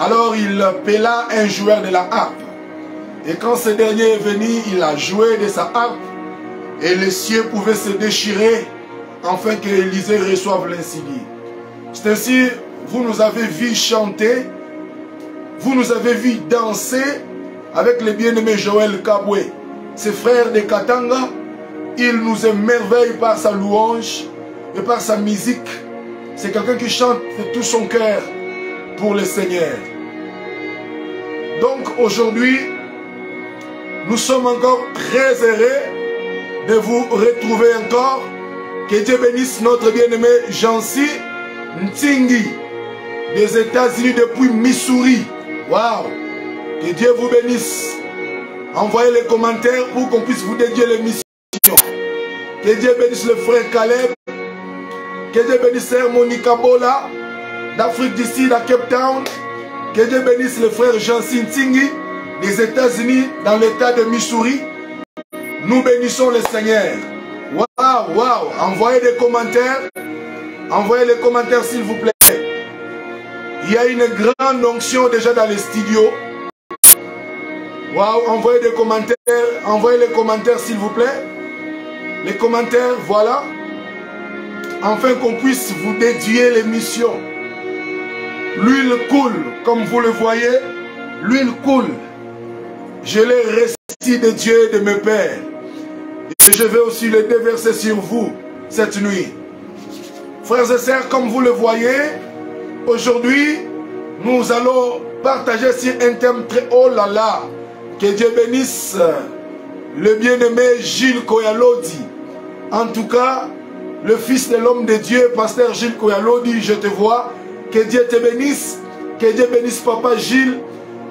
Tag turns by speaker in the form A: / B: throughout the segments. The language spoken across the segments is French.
A: Alors il appela un joueur de la harpe. Et quand ce dernier est venu, il a joué de sa harpe. Et les cieux pouvaient se déchirer afin que Élisée reçoive l'incendie. C'est ainsi, vous nous avez vu chanter, vous nous avez vu danser avec le bien-aimé Joël Kabwe. Ses frères de Katanga, il nous émerveille par sa louange et par sa musique. C'est quelqu'un qui chante de tout son cœur pour le Seigneur. Donc aujourd'hui, nous sommes encore très heureux de vous retrouver encore. Que Dieu bénisse notre bien-aimé Jancy Ntingi des États-Unis depuis Missouri. Waouh! Que Dieu vous bénisse. Envoyez les commentaires pour qu'on puisse vous dédier l'émission. Que Dieu bénisse le frère Caleb. Que Dieu bénisse Sœur Monica Bola d'Afrique du Sud à Cape Town. Que Dieu bénisse le frère Jancy Ntingi des États-Unis dans l'état de Missouri. Nous bénissons le Seigneur. Waouh, waouh! Envoyez des commentaires. Envoyez les commentaires s'il vous plaît. Il y a une grande onction déjà dans les studios. Waouh, envoyez des commentaires. Envoyez les commentaires s'il vous plaît. Les commentaires, voilà. Afin qu'on puisse vous dédier l'émission. L'huile coule, comme vous le voyez. L'huile coule. Je l'ai reçu de Dieu et de mes pères. Et je vais aussi le déverser sur vous cette nuit. Frères et sœurs, comme vous le voyez, aujourd'hui, nous allons partager sur un thème très haut là là. Que Dieu bénisse le bien-aimé Gilles Koyalodi. En tout cas, le fils de l'homme de Dieu, pasteur Gilles Koyalodi, je te vois. Que Dieu te bénisse. Que Dieu bénisse papa Gilles.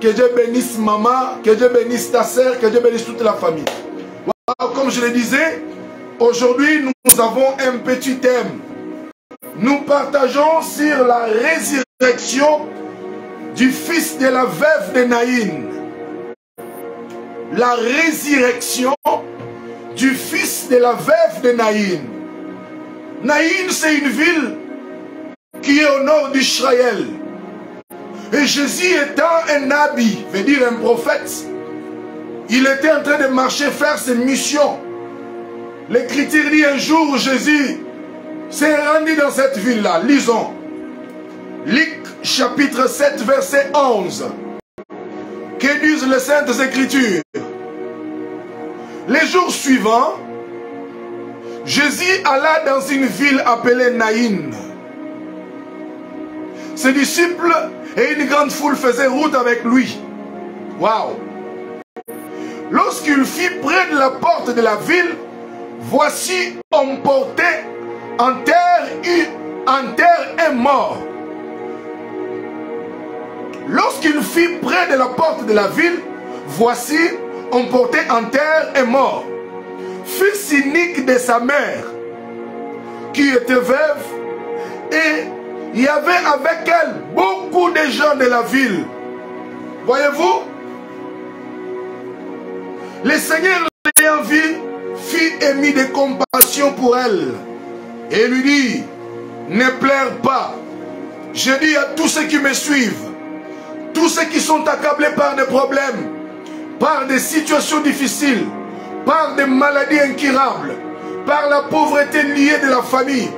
A: Que Dieu bénisse maman. Que Dieu bénisse ta sœur. Que Dieu bénisse toute la famille. Voilà, comme je le disais, aujourd'hui, nous avons un petit thème. Nous partageons sur la résurrection du fils de la veuve de Naïn. La résurrection du fils de la veuve de Naïn. Naïn, c'est une ville qui est au nord d'Israël. Et Jésus étant un nabi, veut dire un prophète, il était en train de marcher, faire ses missions. L'Écriture dit un jour, Jésus s'est rendu dans cette ville-là. Lisons. Luc chapitre 7, verset 11. Que disent les Saintes Écritures? Les jours suivants, Jésus alla dans une ville appelée Naïn. Ses disciples et une grande foule faisaient route avec lui. Waouh! Lorsqu'il fut près de la porte de la ville, voici on portait en terre un mort. Lorsqu'il fut près de la porte de la ville, voici on portait en terre un mort, fils unique de sa mère, qui était veuve, et il y avait avec elle beaucoup de gens de la ville. Voyez-vous, le Seigneur l'ayant vu, fit émis de compassion pour elle, et lui dit, ne pleure pas. Je dis à tous ceux qui me suivent, tous ceux qui sont accablés par des problèmes, par des situations difficiles, par des maladies incurables, par la pauvreté liée de la famille,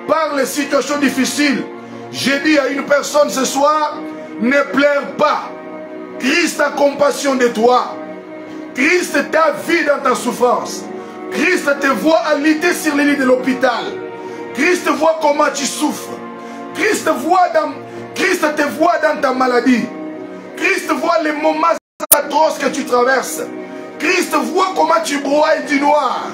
A: par les situations difficiles, j'ai dit à une personne ce soir, ne pleure pas. Christ a compassion de toi. Christ t'a vu dans ta souffrance. Christ te voit alité sur le lit de l'hôpital. Christ voit comment tu souffres. Christ te voit dans ta maladie. Christ voit les moments atroces que tu traverses. Christ voit comment tu broies du noir.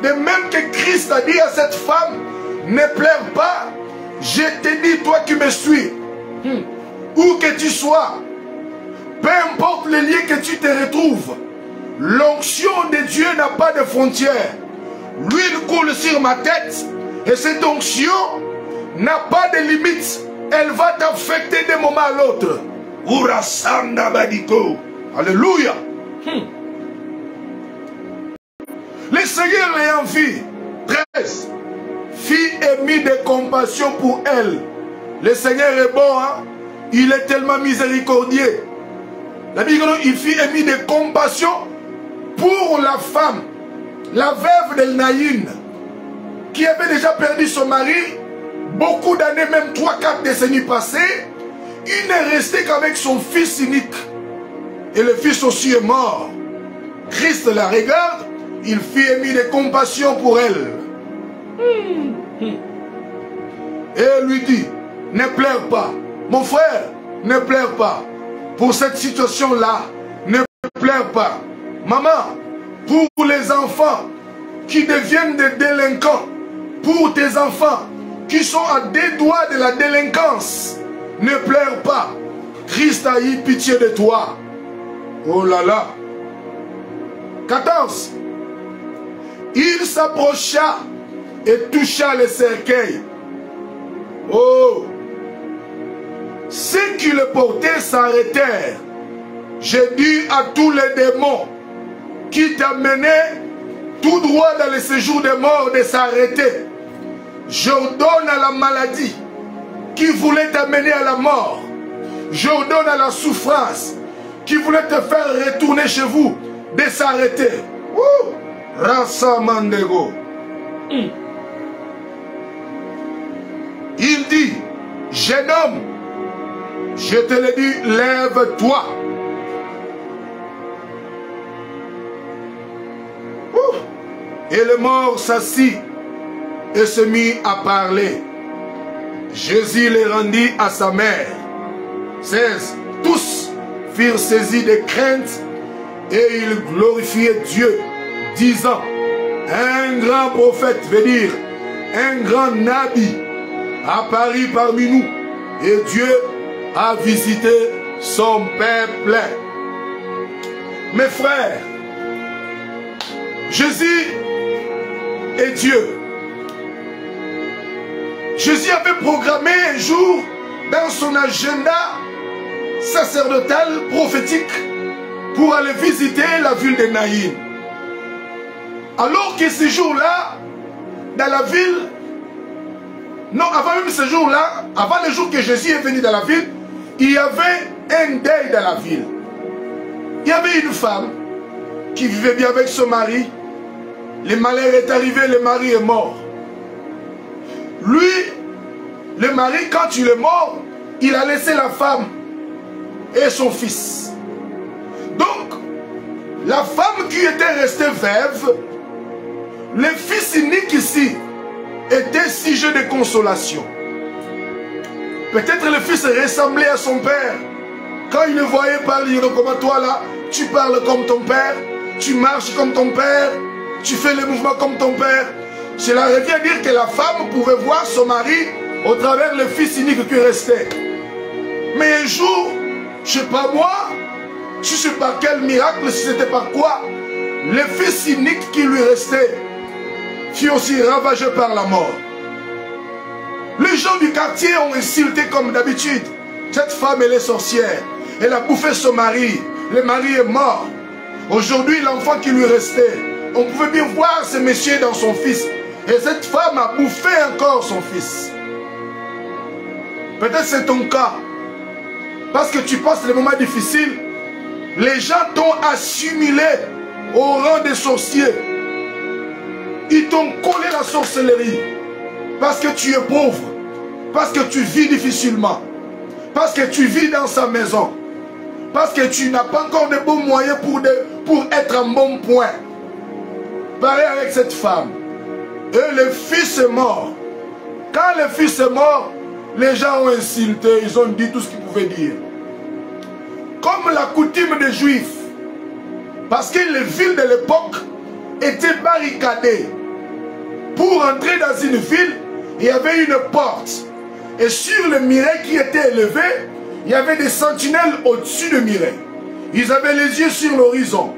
A: De même que Christ a dit à cette femme, ne pleure pas, je te dis, toi qui me suis, où que tu sois, peu importe le lieu que tu te retrouves, l'onction de Dieu n'a pas de frontières. L'huile coule sur ma tête et cette onction n'a pas de limite. Elle va t'affecter d'un moment à l'autre. Alléluia. Le Seigneur l'ayant vu, 13, fit émis de compassion pour elle. Le Seigneur est bon, hein? il est tellement miséricordieux. La Bible dit, il fut émis de compassion pour la femme, la veuve de Naïn, qui avait déjà perdu son mari, beaucoup d'années, même 3-4 décennies passées. Il n'est resté qu'avec son fils unique. Et le fils aussi est mort. Christ la regarde, il fut émis de compassion pour elle. Et lui dit, ne pleure pas. Mon frère, ne pleure pas. Pour cette situation-là, ne pleure pas. Maman, pour les enfants qui deviennent des délinquants, pour tes enfants qui sont à 2 doigts de la délinquance, ne pleure pas. Christ a eu pitié de toi. Oh là là. 14. Il s'approcha et toucha le cercueil. Oh! Ceux qui le portaient s'arrêtèrent. J'ai dit à tous les démons qui t'amenaient tout droit dans le séjour des morts de s'arrêter. J'ordonne à la maladie qui voulait t'amener à la mort. J'ordonne à la souffrance qui voulait te faire retourner chez vous de s'arrêter. Rasa Mandego. Il dit, jeune homme, je te le dis, lève-toi. Et le mort s'assit et se mit à parler. Jésus les rendit à sa mère. 16. Tous furent saisis de crainte et ils glorifiaient Dieu, disant, un grand prophète, veut dire, un grand nabi, apparut parmi nous et Dieu a visité son peuple. Mes frères, Jésus est Dieu. Jésus avait programmé un jour dans son agenda sacerdotal prophétique pour aller visiter la ville de Naïn. Alors que ce jour-là, dans la ville, non, avant même ce jour-là, avant le jour que Jésus est venu dans la ville, il y avait un deuil dans la ville. Il y avait une femme qui vivait bien avec son mari. Le malheur est arrivé, le mari est mort. Lui, le mari, quand il est mort, il a laissé la femme et son fils. Donc, la femme qui était restée veuve, le fils unique ici, était sujet de consolation. Peut-être le fils ressemblait à son père. Quand il le voyait parler, comment toi là, tu parles comme ton père, tu marches comme ton père, tu fais les mouvements comme ton père. Cela revient à dire que la femme pouvait voir son mari au travers le fils unique qui restait. Mais un jour, je ne sais pas moi, je ne sais pas quel miracle, si c'était par quoi, le fils unique qui lui restait fut aussi ravagé par la mort. Les gens du quartier ont insulté comme d'habitude. Cette femme, elle est sorcière. Elle a bouffé son mari. Le mari est mort. Aujourd'hui, l'enfant qui lui restait, on pouvait bien voir ce monsieur dans son fils. Et cette femme a bouffé encore son fils. Peut-être c'est ton cas. Parce que tu passes des moments difficiles. Les gens t'ont assimilé au rang des sorciers. Ils t'ont collé la sorcellerie. Parce que tu es pauvre. Parce que tu vis difficilement. Parce que tu vis dans sa maison. Parce que tu n'as pas encore de bons moyens pour être en bon point. Pareil avec cette femme. Et le fils est mort. Quand le fils est mort, les gens ont insulté. Ils ont dit tout ce qu'ils pouvaient dire. Comme la coutume des Juifs. Parce que les villes de l'époque étaient barricadées. Pour entrer dans une ville, il y avait une porte. Et sur le muret qui était élevé, il y avait des sentinelles au-dessus du muret. Ils avaient les yeux sur l'horizon.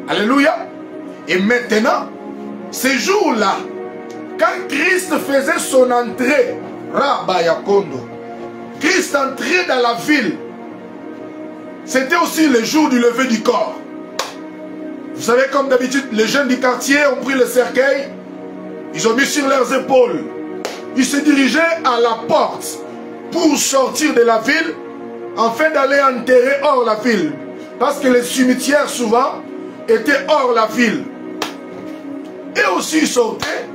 A: Alléluia. Et maintenant, ces jours-là, quand Christ faisait son entrée, Rabayakondo, Christ entrait dans la ville, c'était aussi le jour du lever du corps. Vous savez, comme d'habitude, les jeunes du quartier ont pris le cercueil, ils ont mis sur leurs épaules. Ils se dirigeaient à la porte pour sortir de la ville afin d'aller enterrer hors la ville. Parce que les cimetières souvent étaient hors la ville. Et aussi il sortait.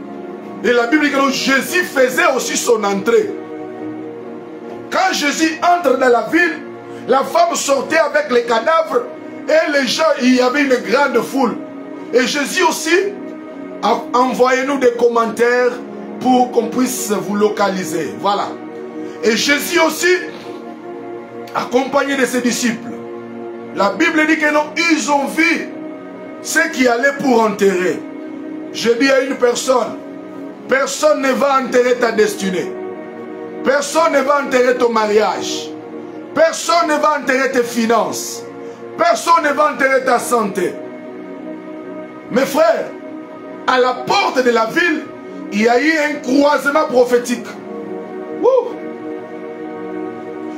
A: Et la Bible dit que Jésus faisait aussi son entrée. Quand Jésus entre dans la ville, la femme sortait avec les cadavres et les gens, il y avait une grande foule. Et Jésus aussi a envoyé nous des commentaires pour qu'on puisse vous localiser. Voilà. Et Jésus aussi, accompagné de ses disciples, la Bible dit que non, ils ont vu ce qui allait pour enterrer. Je dis à une personne, personne ne va enterrer ta destinée. Personne ne va enterrer ton mariage. Personne ne va enterrer tes finances. Personne ne va enterrer ta santé. Mes frères, à la porte de la ville, il y a eu un croisement prophétique. Ouh.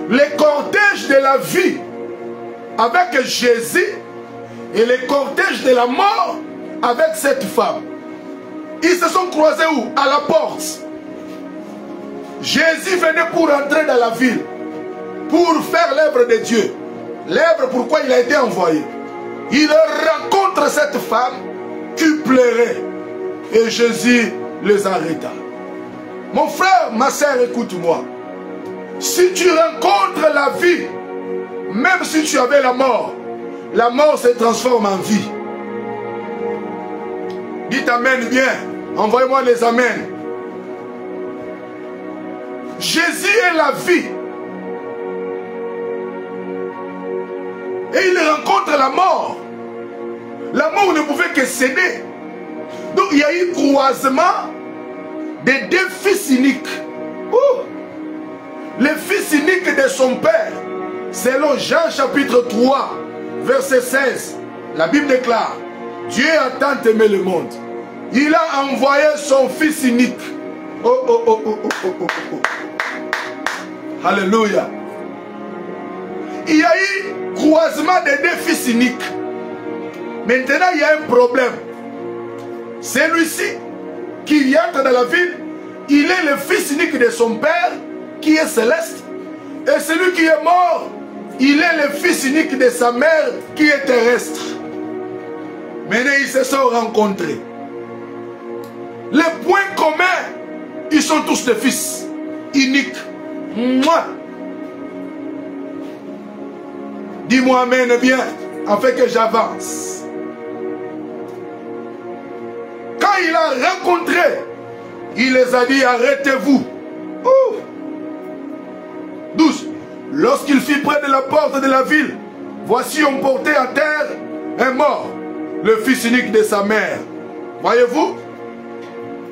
A: Les cortèges de la vie avec Jésus et les cortèges de la mort avec cette femme. Ils se sont croisés où? À la porte. Jésus venait pour entrer dans la ville, pour faire l'œuvre de Dieu. L'œuvre pourquoi il a été envoyé. Il rencontre cette femme qui pleurait. Et Jésus les arrêta. Mon frère, ma soeur, écoute-moi. Si tu rencontres la vie, même si tu avais la mort se transforme en vie. Dites amen bien. Envoyez-moi les amens. Jésus est la vie. Et il rencontre la mort. La mort ne pouvait que céder. Donc il y a eu croisement des deux fils uniques. Ouh. Le fils unique de son père, selon Jean chapitre 3, verset 16, la Bible déclare, Dieu a tant aimé le monde. Il a envoyé son fils unique. Oh, oh, oh, oh, oh, oh, oh, oh. Alléluia. Il y a eu croisement des deux fils uniques. Maintenant, il y a un problème. Celui-ci qui entre dans la ville, il est le fils unique de son père qui est céleste. Et celui qui est mort, il est le fils unique de sa mère qui est terrestre. Maintenant, ils se sont rencontrés. Les points communs, ils sont tous des fils uniques. Moi. Dis-moi amen bien, afin que j'avance. Quand il a rencontré, il les a dit, arrêtez-vous. 12. Lorsqu'il fut près de la porte de la ville, voici on portait à terre un mort, le fils unique de sa mère. Voyez-vous,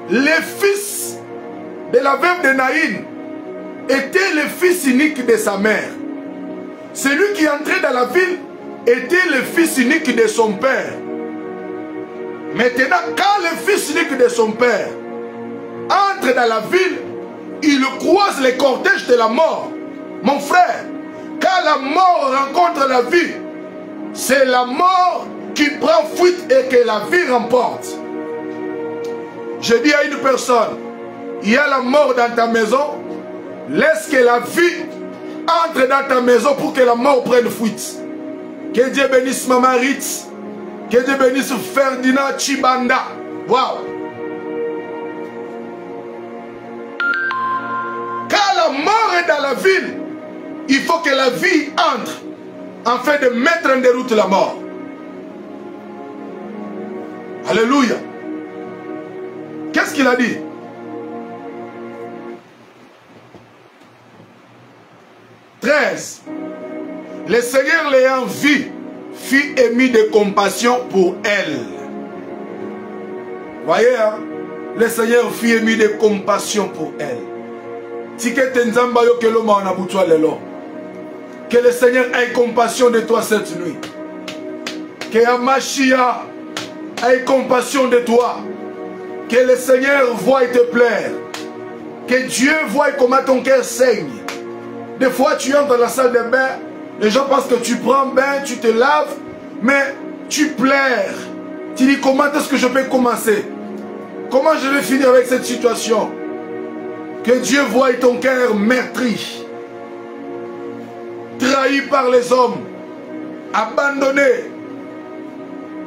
A: le fils de la veuve de Naïn était le fils unique de sa mère. Celui qui entrait dans la ville était le fils unique de son père. Maintenant, quand le fils unique de son père entre dans la ville, il croise les cortèges de la mort. Mon frère, quand la mort rencontre la vie, c'est la mort qui prend fuite et que la vie remporte. Je dis à une personne, il y a la mort dans ta maison, laisse que la vie entre dans ta maison pour que la mort prenne fuite. Que Dieu bénisse Maman Ritz, que Dieu bénisse Ferdinand Chibanda. Waouh! Quand la mort est dans la ville, il faut que la vie entre afin de mettre en déroute la mort. Alléluia. Qu'est-ce qu'il a dit? Le Seigneur l'ayant vu, fit émis de compassion pour elle. Voyez, hein? Le Seigneur fit émis de compassion pour elle. Que le Seigneur ait compassion de toi cette nuit. Que Amashia ait compassion de toi. Que le Seigneur voie te plaire. Que Dieu voie comment ton cœur saigne. Des fois tu entres dans la salle de bain, les gens pensent que tu prends bain, tu te laves, mais tu pleures. Tu dis comment est-ce que je peux commencer? Comment je vais finir avec cette situation? Que Dieu voie ton cœur meurtri. trahi par les hommes, abandonné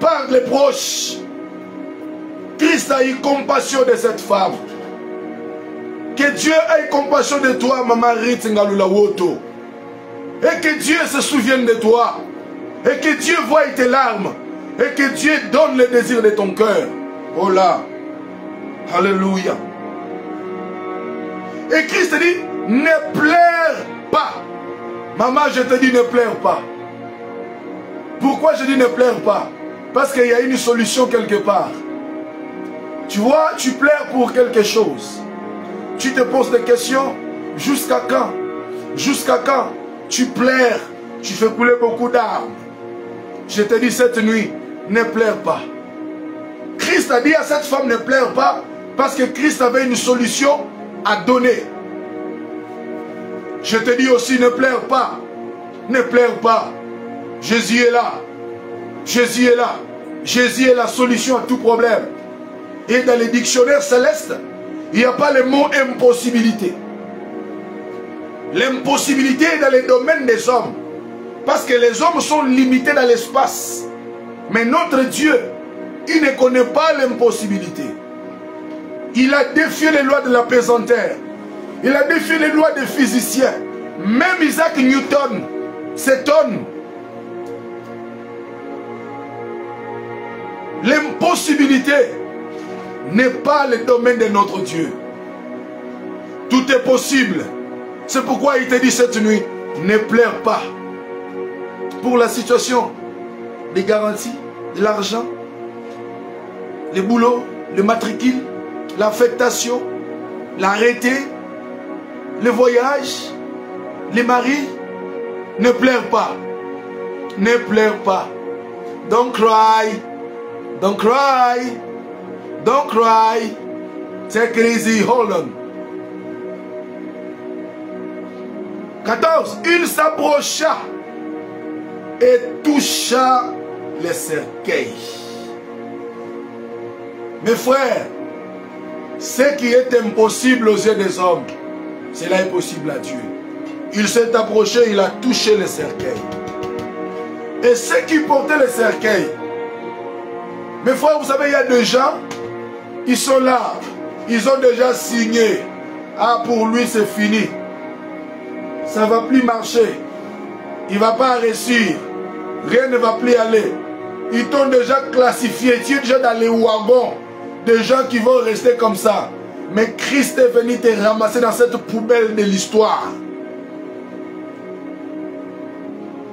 A: par les proches. Christ a eu compassion de cette femme. Que Dieu ait compassion de toi, Maman Rit Ngalula Woto. Et que Dieu se souvienne de toi. Et que Dieu voie tes larmes. Et que Dieu donne le désir de ton cœur. Oh là. Alléluia. Et Christ dit, ne pleure pas. Maman, je te dis, ne pleure pas. Pourquoi je dis ne pleure pas? Parce qu'il y a une solution quelque part. Tu vois, tu pleures pour quelque chose. Tu te poses des questions. Jusqu'à quand? Jusqu'à quand? Tu pleures. Tu fais couler beaucoup d'armes. Je te dis cette nuit, ne pleure pas. Christ a dit à cette femme, ne pleure pas. Parce que Christ avait une solution à donner. Je te dis aussi, ne pleure pas. Ne pleure pas. Jésus est là. Jésus est là. Jésus est la solution à tout problème. Et dans les dictionnaires célestes, il n'y a pas le mot impossibilité. L'impossibilité est dans les domaines des hommes. Parce que les hommes sont limités dans l'espace. Mais notre Dieu, il ne connaît pas l'impossibilité. Il a défié les lois de la pesanteur. Il a défié les lois des physiciens. Même Isaac Newton s'étonne. L'impossibilité n'est pas le domaine de notre Dieu. Tout est possible. C'est pourquoi il te dit cette nuit, ne pleure pas. Pour la situation des garanties, de l'argent, les boulots, le matricule, l'affectation, l'arrêté, le voyage, les maris, ne pleure pas. Ne pleure pas. Don't cry. Don't cry. Don't cry. Take it easy. Hold on. 14. Il s'approcha et toucha le cercueil. Mes frères, ce qui est impossible aux yeux des hommes, cela est possible à Dieu. Il s'est approché, il a touché le cercueil. Et ceux qui portaient le cercueil, mes frères, vous savez, il y a des gens, ils sont là, ils ont déjà signé. Ah, pour lui, c'est fini. Ça ne va plus marcher. Il ne va pas réussir. Rien ne va plus aller. Ils t'ont déjà classifié. Tu es déjà dans les wagons. Des gens qui vont rester comme ça. Mais Christ est venu te ramasser dans cette poubelle de l'histoire.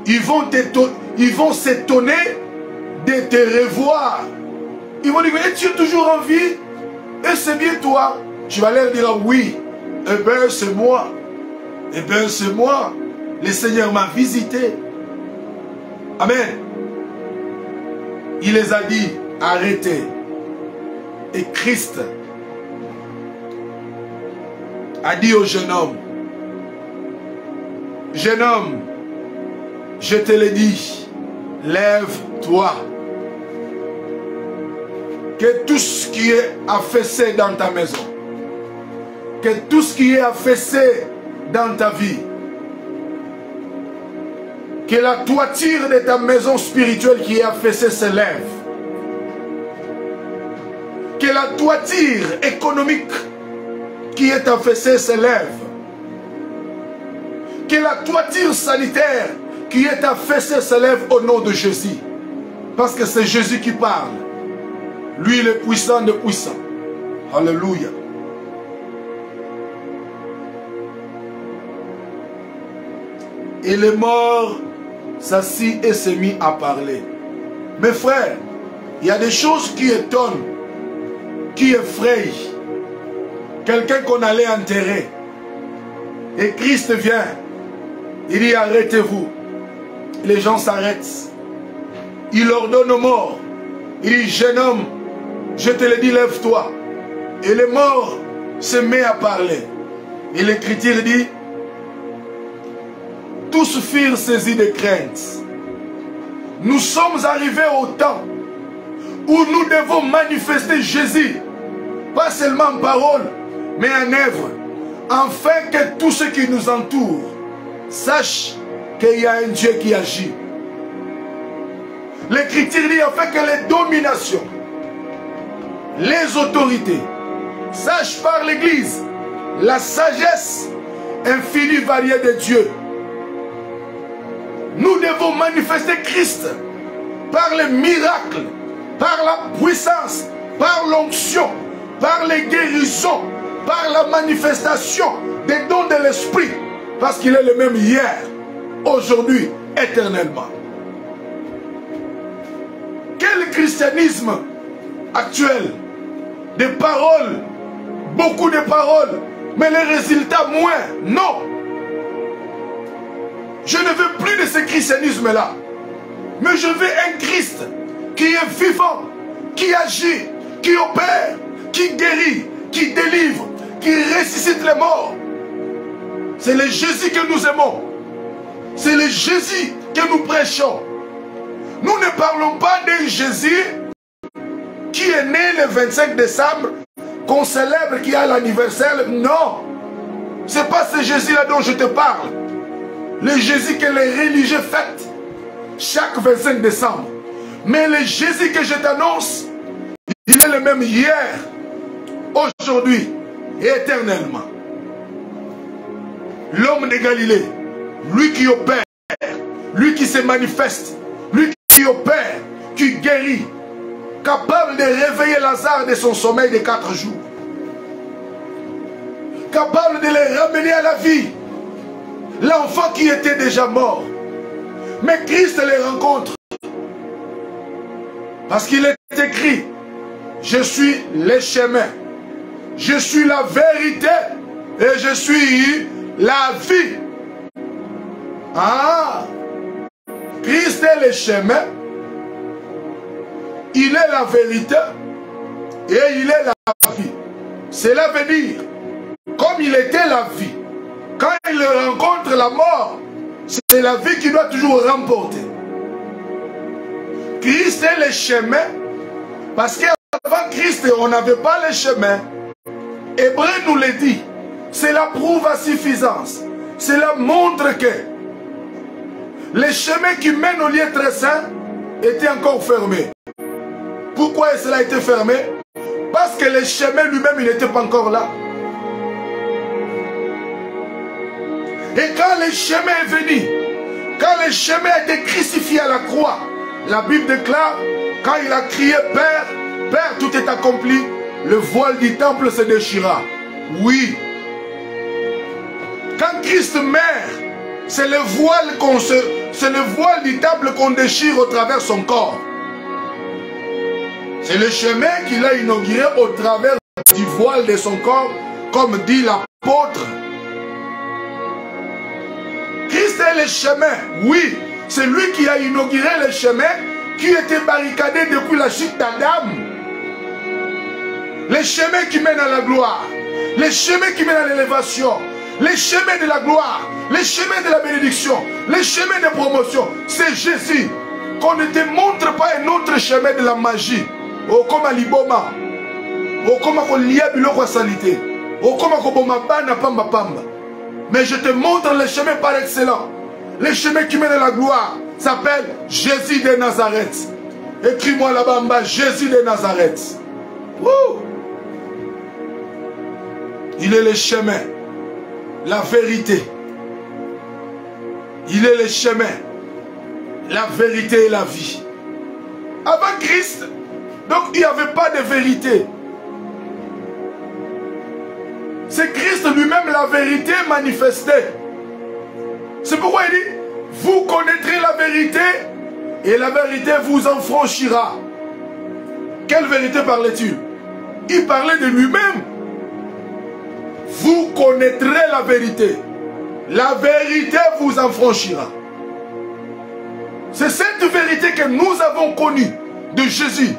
A: Ils vont s'étonner de te revoir. Ils vont dire, mais tu es toujours en vie? Et c'est bien toi. Tu vas leur dire, oui. Eh bien, c'est moi. Eh bien, c'est moi. Le Seigneur m'a visité. Amen. Il les a dit, arrêtez. Et Christ a dit au jeune homme, je te le dis, lève-toi. Que tout ce qui est affaissé dans ta maison, que tout ce qui est affaissé dans ta vie, que la toiture de ta maison spirituelle qui est affaissée se lève. Que la toiture économique qui est affaissée se lève. Que la toiture sanitaire qui est affaissée se lève au nom de Jésus. Parce que c'est Jésus qui parle. Lui, le puissant de puissants. Alléluia. Et le mort s'assit et s'est mis à parler. Mes frères, il y a des choses qui étonnent, qui effrayent. Quelqu'un qu'on allait enterrer. Et Christ vient. Il dit, arrêtez-vous. Les gens s'arrêtent. Il ordonne aux morts. Il dit, jeune homme, je te le dis, lève-toi. Et le mort se met à parler. Et l'Écriture dit, tous furent saisis de crainte. Nous sommes arrivés au temps où nous devons manifester Jésus, pas seulement en parole, mais en œuvre, afin que tous ceux qui nous entourent sachent qu'il y a un Dieu qui agit. L'Écriture dit en fait que les dominations, les autorités, sachent par l'Église la sagesse infinie variée de Dieu. Nous devons manifester Christ par les miracles, par la puissance, par l'onction, par les guérisons, par la manifestation des dons de l'Esprit, parce qu'il est le même hier, aujourd'hui, éternellement. Quel christianisme actuel? Des paroles, beaucoup de paroles, mais les résultats moins. Non. Je ne veux plus de ce christianisme-là. Mais je veux un Christ qui est vivant, qui agit, qui opère, qui guérit, qui délivre, qui ressuscite les morts. C'est le Jésus que nous aimons. C'est le Jésus que nous prêchons. Nous ne parlons pas d'un Jésus qui est né le 25 décembre, qu'on célèbre, qui a l'anniversaire. Non. Ce n'est pas ce Jésus-là dont je te parle. Le Jésus que les religieux fêtent chaque 25 décembre. Mais le Jésus que je t'annonce, il est le même hier, aujourd'hui et éternellement. L'homme de Galilée, lui qui opère, lui qui se manifeste, lui qui opère, qui guérit, capable de réveiller Lazare de son sommeil de 4 jours, capable de le ramener à la vie, l'enfant qui était déjà mort. Mais Christ les rencontre. Parce qu'il est écrit, je suis le chemin, je suis la vérité et je suis la vie. Ah, Christ est le chemin, il est la vérité et il est la vie. Cela veut dire, comme il était la vie, quand il rencontre la mort, c'est la vie qui doit toujours remporter. Christ est le chemin, parce qu'avant Christ, on n'avait pas le chemin. Hébreu nous le dit, cela prouve à suffisance. Cela montre que les chemins qui mènent au lieu très saint étaient encore fermés. Pourquoi cela a été fermé? Parce que le chemin lui-même, il n'était pas encore là. Et quand le chemin est venu, quand le chemin a été crucifié à la croix, la Bible déclare, quand il a crié « Père, Père, tout est accompli », le voile du temple se déchira. Oui. Quand Christ meurt, c'est le voile du temple qu'on déchire au travers son corps. C'est le chemin qu'il a inauguré au travers du voile de son corps, comme dit l'apôtre. Christ est le chemin, oui, c'est lui qui a inauguré le chemin qui était barricadé depuis la chute d'Adam. Les chemins qui mènent à la gloire, les chemins qui mènent à l'élévation, les chemins de la gloire, les chemins de la bénédiction, les chemins de promotion, c'est Jésus. Qu'on ne te montre pas un autre chemin de la magie. Oh, comme à l'iboma, oh, comme à l'ia biloko salité, oh, comme à boma bana pamba pamba. Mais je te montre le chemin par excellence. Le chemin qui mène à la gloire s'appelle Jésus de Nazareth. Écris-moi là-bas en bas, Jésus de Nazareth. Wouh! Il est le chemin, la vérité. Il est le chemin, la vérité et la vie. Avant Christ, donc il n'y avait pas de vérité. C'est Christ lui-même la vérité manifestée. C'est pourquoi il dit, vous connaîtrez la vérité et la vérité vous en franchira. Quelle vérité parlait-il? Il parlait de lui-même. Vous connaîtrez la vérité. La vérité vous en franchira. C'est cette vérité que nous avons connue de Jésus.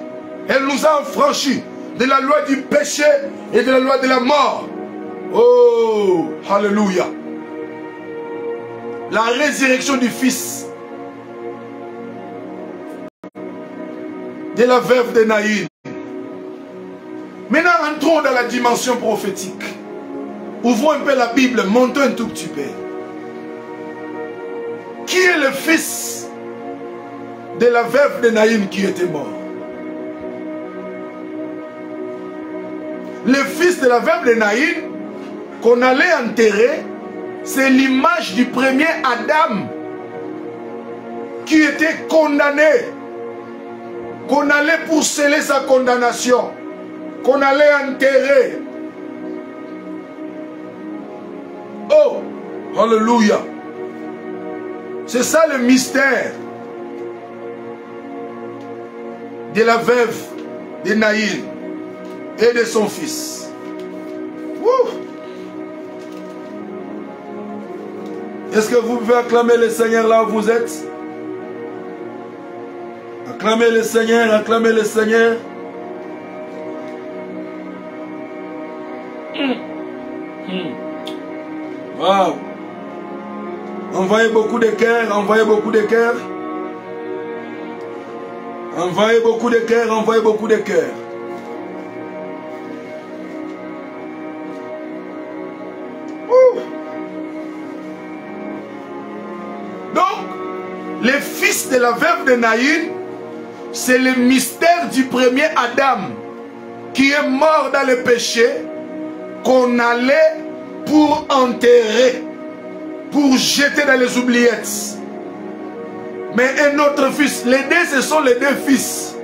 A: Elle nous a affranchis de la loi du péché et de la loi de la mort. Oh, alléluia. La résurrection du Fils de la veuve de Naïn. Maintenant, entrons dans la dimension prophétique. Ouvrons un peu la Bible, montons un tout petit peu. Qui est le fils de la veuve de Naïm qui était mort. Le fils de la veuve de Naïm qu'on allait enterrer, c'est l'image du premier Adam qui était condamné, qu'on allait pour sceller sa condamnation, qu'on allait enterrer. Oh, alléluia. C'est ça le mystère de la veuve de Naïm et de son fils. Est-ce que vous pouvez acclamer le Seigneur là où vous êtes? Acclamez le Seigneur, acclamez le Seigneur. Waouh! Envoyez beaucoup de cœurs, envoyez beaucoup de cœurs. Envoyez beaucoup de cœurs, envoyez beaucoup de cœurs. Donc, les fils de la veuve de Naïm, c'est le mystère du premier Adam qui est mort dans le péché, qu'on allait pour enterrer, pour jeter dans les oubliettes. Mais un autre fils, les deux, ce sont les deux fils.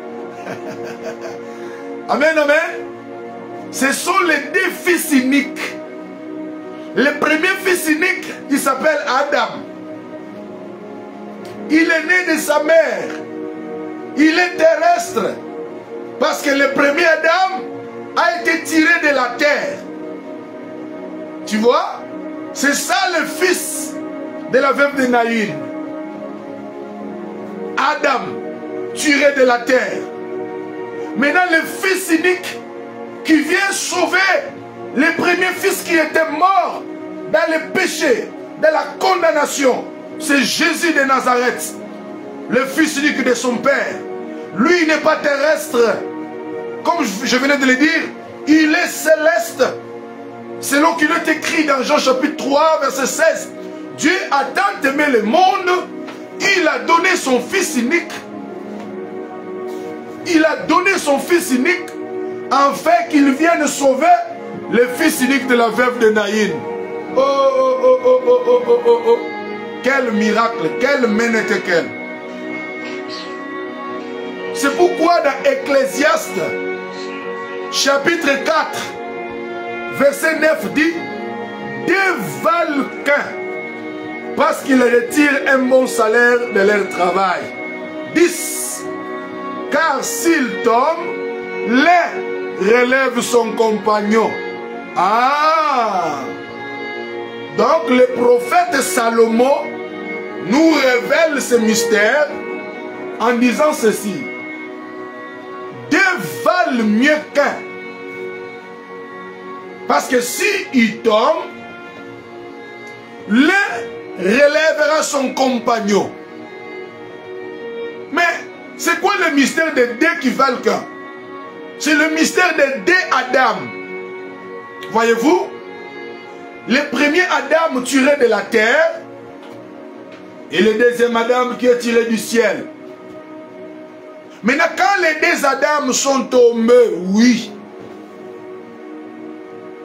A: Amen, amen. Ce sont les deux fils uniques. Le premier fils unique, il s'appelle Adam. Il est né de sa mère. Il est terrestre. Parce que le premier Adam a été tiré de la terre. Tu vois? C'est ça le fils de la veuve de Naïm. Adam, tiré de la terre. Maintenant, le fils unique qui vient sauver le premier fils qui était mort dans le péché, dans la condamnation, c'est Jésus de Nazareth, le fils unique de son père. Lui, il n'est pas terrestre, comme je venais de le dire, il est céleste. Selon qu'il est écrit dans Jean chapitre 3, verset 16, Dieu a tant aimé le monde, il a donné son fils unique. Il a donné son fils unique afin qu'il vienne sauver le fils unique de la veuve de Naïm. Oh, oh, oh, oh, oh, oh, oh, oh, oh. Quel miracle, quel ménétekel. C'est pourquoi dans Ecclésiaste, chapitre 4, verset 9 dit, dévalent qu'un, parce qu'ils retirent un bon salaire de leur travail. 10. Car s'il tombe, l'un relève son compagnon. Ah! Donc le prophète Salomon nous révèle ce mystère en disant ceci. Deux valent mieux qu'un. Parce que si il tombe, l'un relèvera son compagnon. Mais c'est quoi le mystère des deux qui valent qu'un? C'est le mystère des deux Adam. Voyez-vous? Le premier Adam tiré de la terre et le deuxième Adam qui est tiré du ciel. Maintenant, quand les deux Adam sont tombés, oui,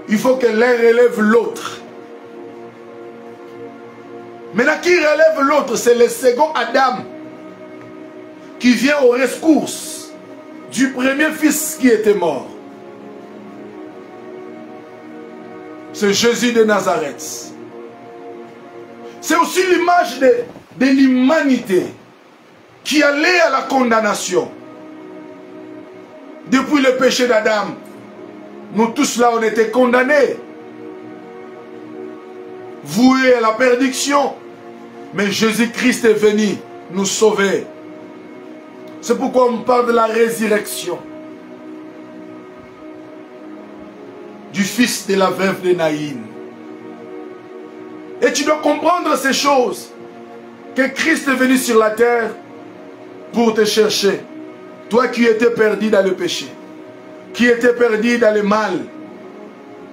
A: il faut que l'un relève l'autre. Maintenant, qui relève l'autre? C'est le second Adam qui vient au rescours du premier fils qui était mort. C'est Jésus de Nazareth. C'est aussi l'image de l'humanité qui allait à la condamnation. Depuis le péché d'Adam, nous tous là, on était condamnés, voués à la perdition. Mais Jésus-Christ est venu nous sauver. C'est pourquoi on parle de la résurrection du fils de la veuve de Naïm. Et tu dois comprendre ces choses, que Christ est venu sur la terre pour te chercher. Toi qui étais perdu dans le péché, qui étais perdu dans le mal,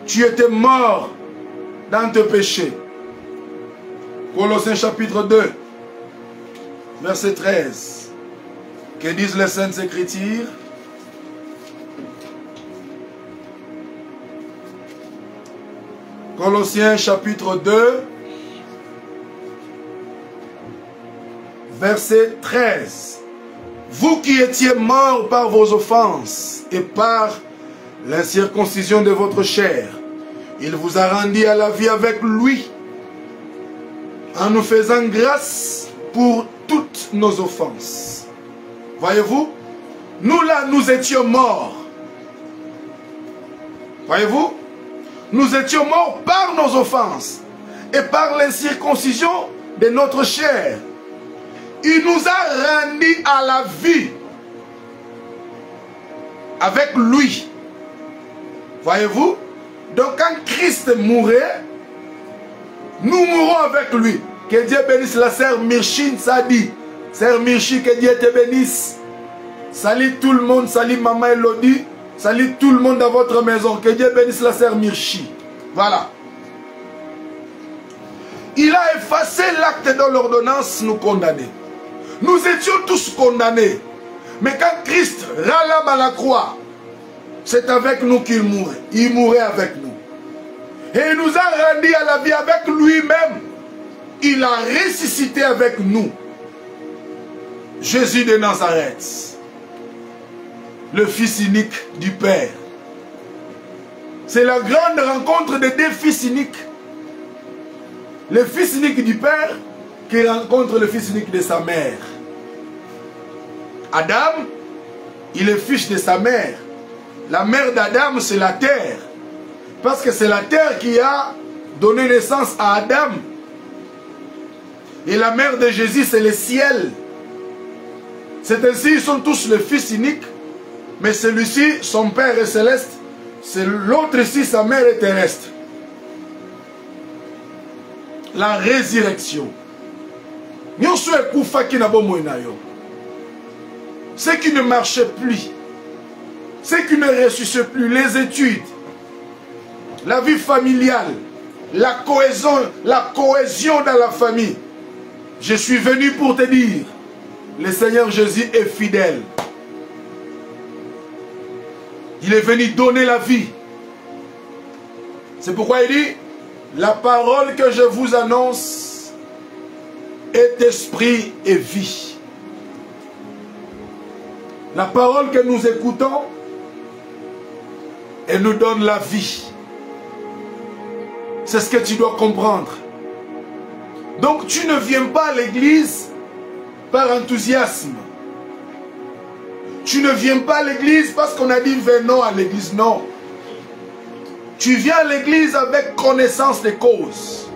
A: tu étais mort dans tes péchés. Colossiens chapitre 2, verset 13. Que disent les Saintes Écritures? Colossiens chapitre 2, verset 13. Vous qui étiez morts par vos offenses et par l'incirconcision de votre chair, il vous a rendu à la vie avec lui, en nous faisant grâce pour toutes nos offenses. Voyez-vous, nous là, nous étions morts. Voyez-vous, nous étions morts par nos offenses et par l'incirconcision de notre chair. Il nous a rendus à la vie avec lui. Voyez-vous? Donc quand Christ mourait, nous mourrons avec lui. Que Dieu bénisse la sœur Mirchine Sadi. Sœur Mirchi, que Dieu te bénisse. Salut tout le monde, salut maman Elodie. Salut tout le monde dans votre maison. Que Dieu bénisse la sœur Mirchi. Voilà. Il a effacé l'acte de l'ordonnance nous condamner. Nous étions tous condamnés. Mais quand Christ râla à la croix, c'est avec nous qu'il mourait. Il mourait avec nous. Et il nous a rendus à la vie avec lui-même. Il a ressuscité avec nous. Jésus de Nazareth, le Fils unique du Père. C'est la grande rencontre des deux fils uniques. Le Fils unique du Père qui rencontre le Fils unique de sa mère. Adam, il est fils de sa mère. La mère d'Adam, c'est la terre. Parce que c'est la terre qui a donné naissance à Adam. Et la mère de Jésus, c'est le ciel. C'est ainsi, ils sont tous le Fils unique. Mais celui-ci, son Père est céleste. C'est l'autre ici, sa mère est terrestre. La résurrection. Ce qui ne marchait plus, ce qui ne ressuscitait plus, les études, la vie familiale, la cohésion dans la famille. Je suis venu pour te dire, le Seigneur Jésus est fidèle. Il est venu donner la vie. C'est pourquoi il dit, la parole que je vous annonce est esprit et vie. La parole que nous écoutons, elle nous donne la vie. C'est ce que tu dois comprendre. Donc tu ne viens pas à l'église par enthousiasme. Tu ne viens pas à l'église parce qu'on a dit venons à l'église. Non. Tu viens à l'église avec connaissance des causes.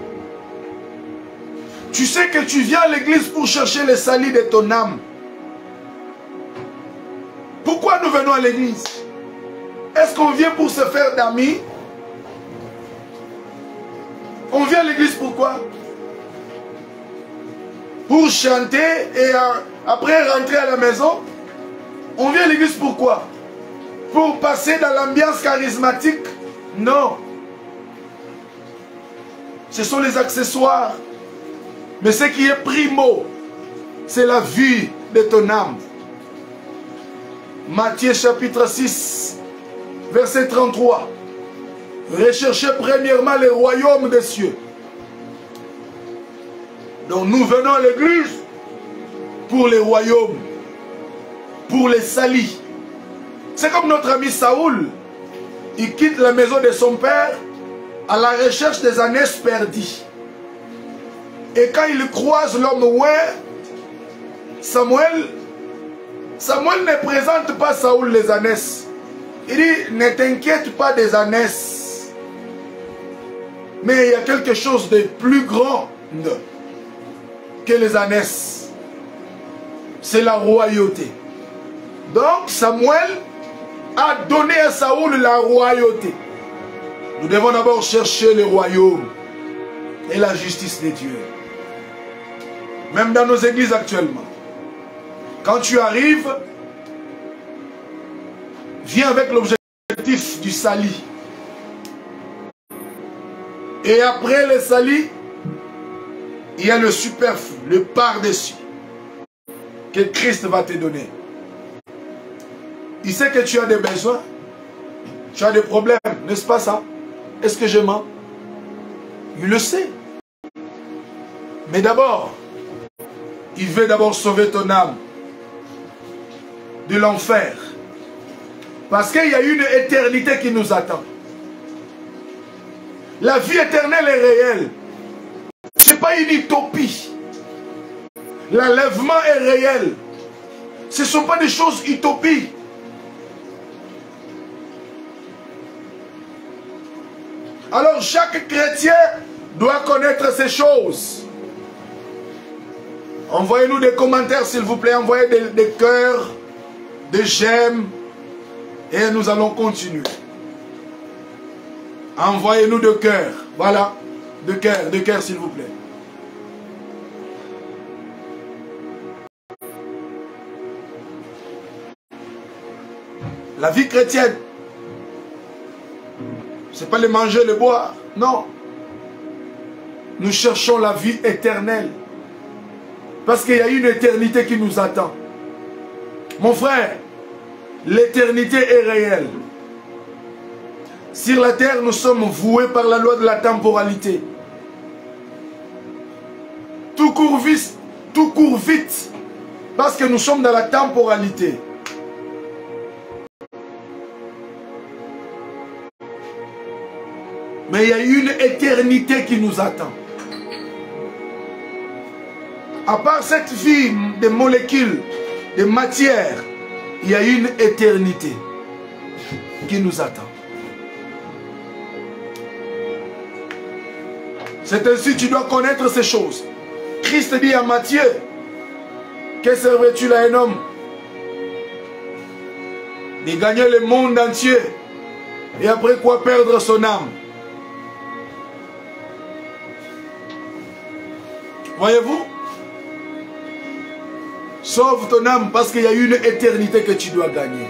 A: Tu sais que tu viens à l'église pour chercher le salut de ton âme. Pourquoi nous venons à l'église? Est-ce qu'on vient pour se faire d'amis? On vient à l'église pourquoi? Pour chanter et après rentrer à la maison? On vient à l'église pourquoi? Pour passer dans l'ambiance charismatique? Non. Ce sont les accessoires. Mais ce qui est primo, c'est la vie de ton âme. Matthieu chapitre 6, verset 33. Recherchez premièrement le royaume des cieux. Donc nous venons à l'église pour les royaumes, pour les salis. C'est comme notre ami Saoul. Il quitte la maison de son père à la recherche des ânesses perdues. Et quand il croise l'homme ouin, Samuel ne présente pas Saoul les ânesses. Il dit, ne t'inquiète pas des ânesses. Mais il y a quelque chose de plus grand que les ânesses. C'est la royauté. Donc Samuel a donné à Saoul la royauté. Nous devons d'abord chercher le royaume et la justice de Dieu. Même dans nos églises actuellement. Quand tu arrives, viens avec l'objectif du salut. Et après le salut, il y a le superflu, le par-dessus. que Christ va te donner. Il sait que tu as des besoins, tu as des problèmes, n'est-ce pas ça? Est-ce que je mens? Il le sait. Mais d'abord, il veut d'abord sauver ton âme de l'enfer. Parce qu'il y a une éternité qui nous attend. La vie éternelle est réelle. Ce n'est pas une utopie. L'enlèvement est réel. Ce ne sont pas des choses utopiques. Alors chaque chrétien doit connaître ces choses. Envoyez-nous des commentaires s'il vous plaît. Envoyez des cœurs, des j'aime. Et nous allons continuer. Envoyez-nous de cœur. Voilà. De cœur s'il vous plaît. La vie chrétienne, ce n'est pas le manger, le boire. Non. Nous cherchons la vie éternelle. Parce qu'il y a une éternité qui nous attend. Mon frère, l'éternité est réelle. Sur la terre, nous sommes voués par la loi de la temporalité. Tout court vite, parce que nous sommes dans la temporalité. Mais il y a une éternité qui nous attend. À part cette vie de molécules, de matière, il y a une éternité qui nous attend. C'est ainsi que tu dois connaître ces choses. Christ dit à Matthieu, que servais-tu à un homme de gagner le monde entier et après quoi perdre son âme? Voyez-vous? Sauve ton âme parce qu'il y a une éternité que tu dois gagner.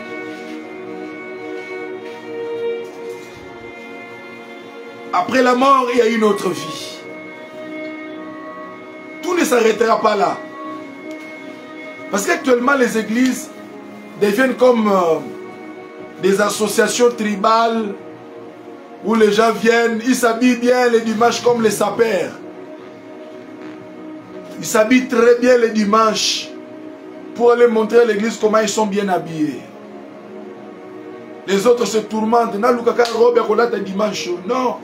A: Après la mort, il y a une autre vie. Tout ne s'arrêtera pas là. Parce qu'actuellement, les églises deviennent comme des associations tribales où les gens viennent, ils s'habillent bien les dimanches comme les sapeurs. Ils s'habillent très bien les dimanches pour aller montrer à l'église comment ils sont bien habillés. Les autres se tourmentent. Non.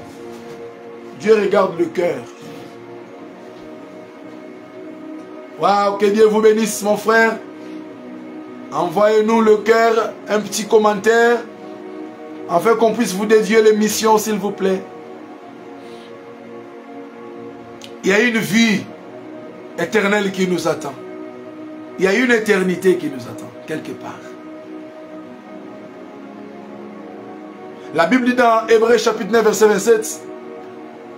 A: Dieu regarde le cœur. Waouh, que Dieu vous bénisse, mon frère. Envoyez-nous le cœur, un petit commentaire, afin qu'on puisse vous dédier l'émission, s'il vous plaît. Il y a une vie éternelle qui nous attend. Il y a une éternité qui nous attend, quelque part. La Bible dit dans Hébreux chapitre 9, verset 27,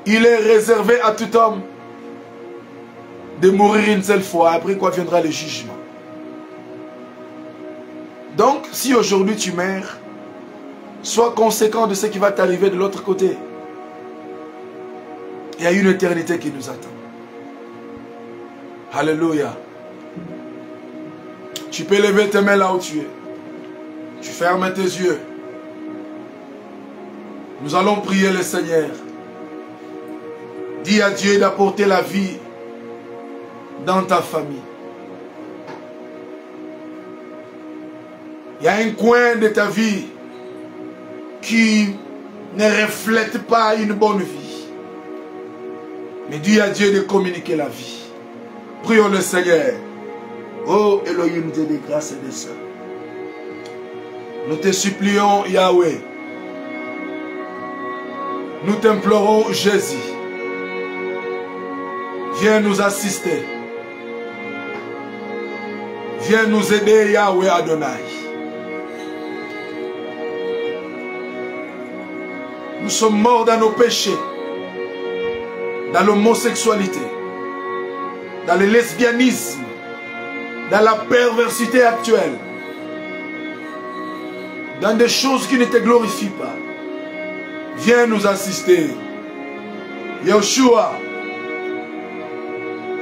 A: il est réservé à tout homme de mourir une seule fois, après quoi viendra le jugement. Donc, si aujourd'hui tu meurs, sois conséquent de ce qui va t'arriver de l'autre côté. Il y a une éternité qui nous attend. Alléluia. Tu peux lever tes mains là où tu es. Tu fermes tes yeux. Nous allons prier le Seigneur. Dis à Dieu d'apporter la vie dans ta famille. Il y a un coin de ta vie qui ne reflète pas une bonne vie. Mais dis à Dieu de communiquer la vie. Prions le Seigneur. Oh Elohim, Dieu de grâce et de saints. Nous te supplions, Yahweh. Nous t'implorons, Jésus. Viens nous assister. Viens nous aider, Yahweh Adonai. Nous sommes morts dans nos péchés, dans l'homosexualité, dans le lesbianisme, dans la perversité actuelle, dans des choses qui ne te glorifient pas. Viens nous assister. Yeshua,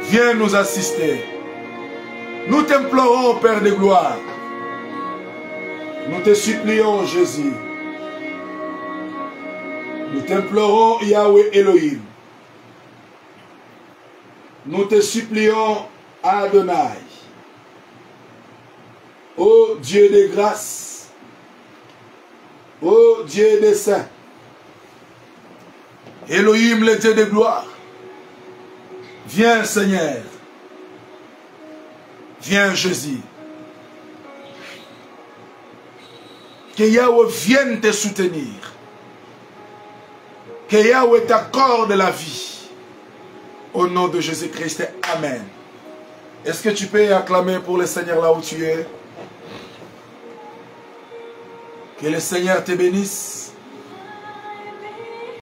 A: viens nous assister. Nous t'implorons, Père de gloire. Nous te supplions, Jésus. Nous t'implorons, Yahweh Elohim. Nous te supplions, Adonai. Ô Dieu de grâce, ô Dieu des saints, Elohim, le Dieu de gloire, viens Seigneur, viens Jésus. Que Yahweh vienne te soutenir, que Yahweh t'accorde la vie, au nom de Jésus-Christ, Amen. Est-ce que tu peux acclamer pour le Seigneur là où tu es? Que le Seigneur te bénisse.